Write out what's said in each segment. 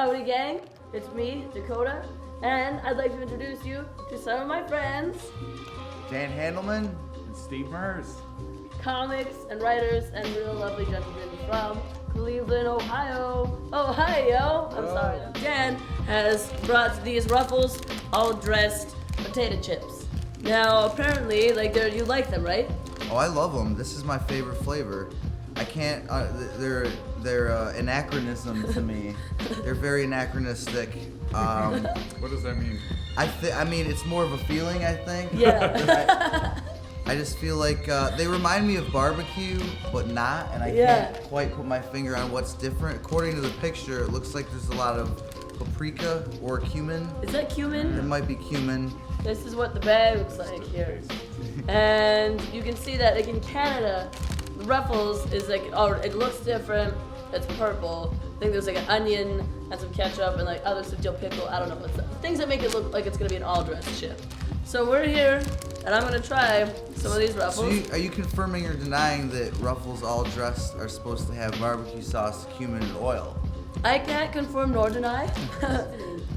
Howdy gang, it's me, Dakota, and I'd like to introduce you to some of my friends, Dan Handelman and Steve Mers. comics and writers and real lovely gentlemen from Cleveland, Ohio. Ohio! I'm sorry. Dan has brought these Ruffles all dressed potato chips. Now, apparently, you like them, right? Oh, I love them. This is my favorite flavor. I can't. They're anachronism to me. They're very anachronistic. What does that mean? I mean, it's more of a feeling. I think. Yeah. I just feel like they remind me of barbecue, but not, and I can't quite put my finger on what's different. According to the picture, it looks like there's a lot of paprika or cumin. Is that cumin? It might be cumin. This is what the bag looks like here. And you can see that, like in Canada, the Ruffles is like, oh, it looks different. It's purple. I think there's like an onion and some ketchup and like other stuff, dill pickle. I don't know. But things that make it look like it's gonna be an all-dressed chip. So we're here, and I'm gonna try some of these Ruffles. So are you confirming or denying that Ruffles all dressed are supposed to have barbecue sauce, cumin, and oil? I can't confirm nor deny.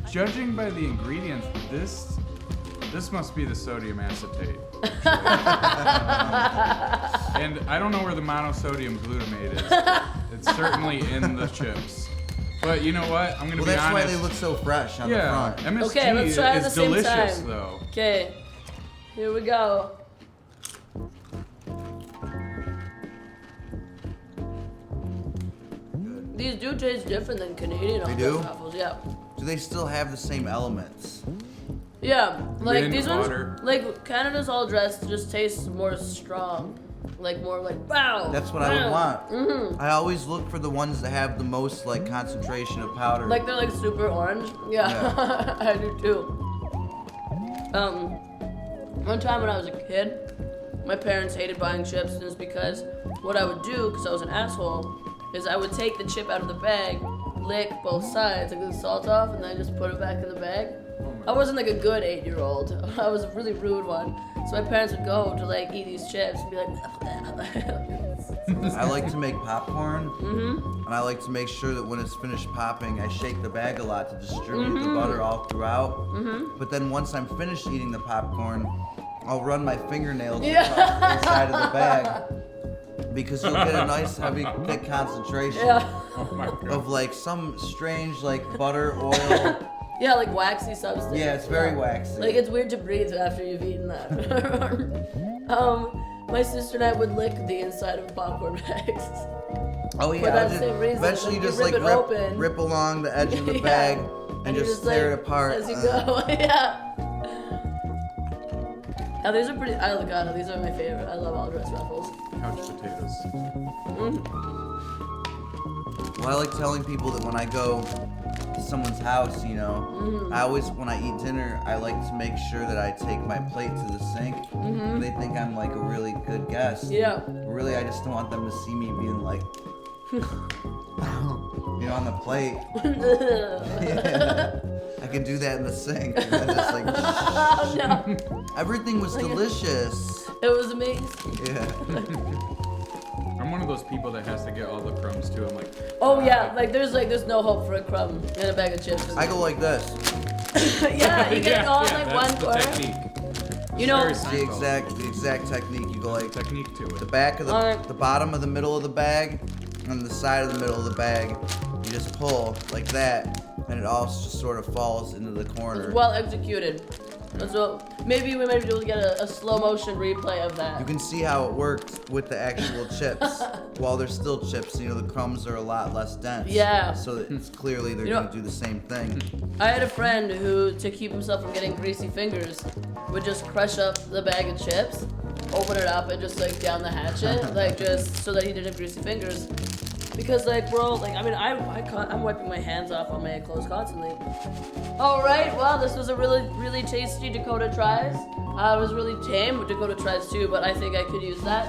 Judging by the ingredients, this must be the sodium acetate. And I don't know where the monosodium glutamate is. It's certainly in the chips. But you know what? I'm gonna be honest. Well, that's why they look so fresh on the front. MSG Okay, let's try it at the is same delicious time. though. Okay, here we go. These do taste different than Canadian They do? Ruffles, yeah. Do they still have the same elements? Yeah, like Wind, these water. ones, like Canada's all dressed just tastes more strong. Like more like, wow. That's what I would want. Mm-hmm. I always look for the ones that have the most like concentration of powder. Like they're like super orange. Yeah. I do too. One time when I was a kid, my parents hated buying chips, and it's because what I would do, because I was an asshole, is I would take the chip out of the bag, lick both sides, like the salt off, and then just put it back in the bag. I wasn't like a good 8-year-old. I was a really rude one. So my parents would go to like eat these chips and be like, I like to make popcorn, and I like to make sure that when it's finished popping, I shake the bag a lot to distribute the butter all throughout. But then once I'm finished eating the popcorn, I'll run my fingernails across the inside of the bag, because you'll get a nice heavy, thick concentration Oh my god. of like some strange like butter, oil. yeah, like waxy substance. Yeah, it's very waxy. Like it's weird to breathe after you've eaten that. My sister and I would lick the inside of popcorn bags. Oh yeah, For that same reason, eventually you like, just you like rip it open. rip along the edge of the Yeah. bag and you just tear like, it apart. as you go. Yeah. Now these are pretty. Oh god, these are my favorite. I love all dressed Ruffles. Couch potatoes. Well, I like telling people that when I go to someone's house, you know, I always, when I eat dinner, I like to make sure that I take my plate to the sink. They think I'm like a really good guest. Yeah. But really, I just don't want them to see me being like, you know, on the plate. Yeah. I can do that in the sink. And then just like, Oh no. everything was delicious. It was amazing. Yeah. I'm one of those people that has to get all the crumbs too. I'm like, Oh yeah, like there's no hope for a crumb in a bag of chips. I go like this. Yeah, you get it all in like that's one the corner. technique. You know, Very The Seinfeld. exact technique. You go like Technique to the it. back of Alright. the bottom of the middle of the bag and the side of the middle of the bag. You just pull like that, and it all just sort of falls into the corner. well executed. So maybe we might be able to get a slow motion replay of that. You can see how it worked with the actual chips. While they're still chips, you know, the crumbs are a lot less dense. Yeah. So that it's clearly they're You know- gonna do the same thing. I had a friend who, to keep himself from getting greasy fingers, would just crush up the bag of chips, open it up, and just like down the hatchet, like just so that he didn't have greasy fingers. Because like we're all like, I mean, I'm wiping my hands off on my clothes constantly. All right, well, this was a really tasty Dakota Tries. It was really tame. Dakota Tries too, but I think I could use that.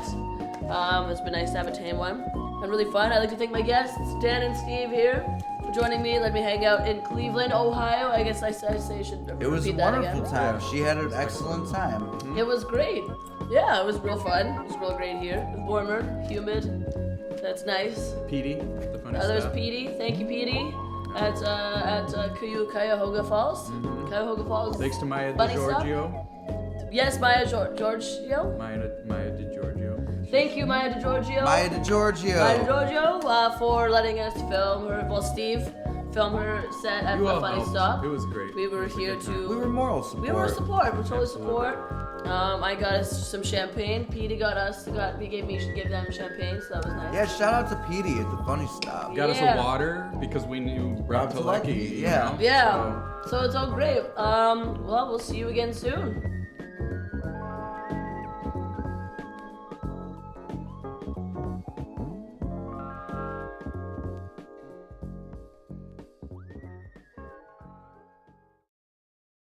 It's been nice to have a tame one and really fun. I'd like to thank my guests, Dan and Steve here, for joining me. Let me hang out in Cleveland, Ohio. I guess I say I should repeat It was a that wonderful again. time. She had an excellent time. It was great. Yeah, it was real fun. It was real great here. It was warmer, humid. That's nice. Petey, the funny There's stuff. Petey. Thank you, Petey. at Cuyahoga Falls. Cuyahoga Falls. Thanks to Maya Bunny DiGiorgio. Yes, Maya Giorgio. Maya DiGiorgio. Thank you, Maya DiGiorgio. Maya DiGiorgio. Maya DiGiorgio for letting us film her. Well, Steve filmed her set at You the all Funny helped. Stop. It was great. We were It was a here good time. to. We were moral support. We were support. We're totally Absolutely. support. I got us some champagne. Petey gave them champagne, so that was nice. Yeah, shout out to Petey at the Funny Stop. Got us Yeah. a water because we knew Rob Rob Telecki, Telecki. yeah. Yeah. So it's all great. Well, we'll see you again soon.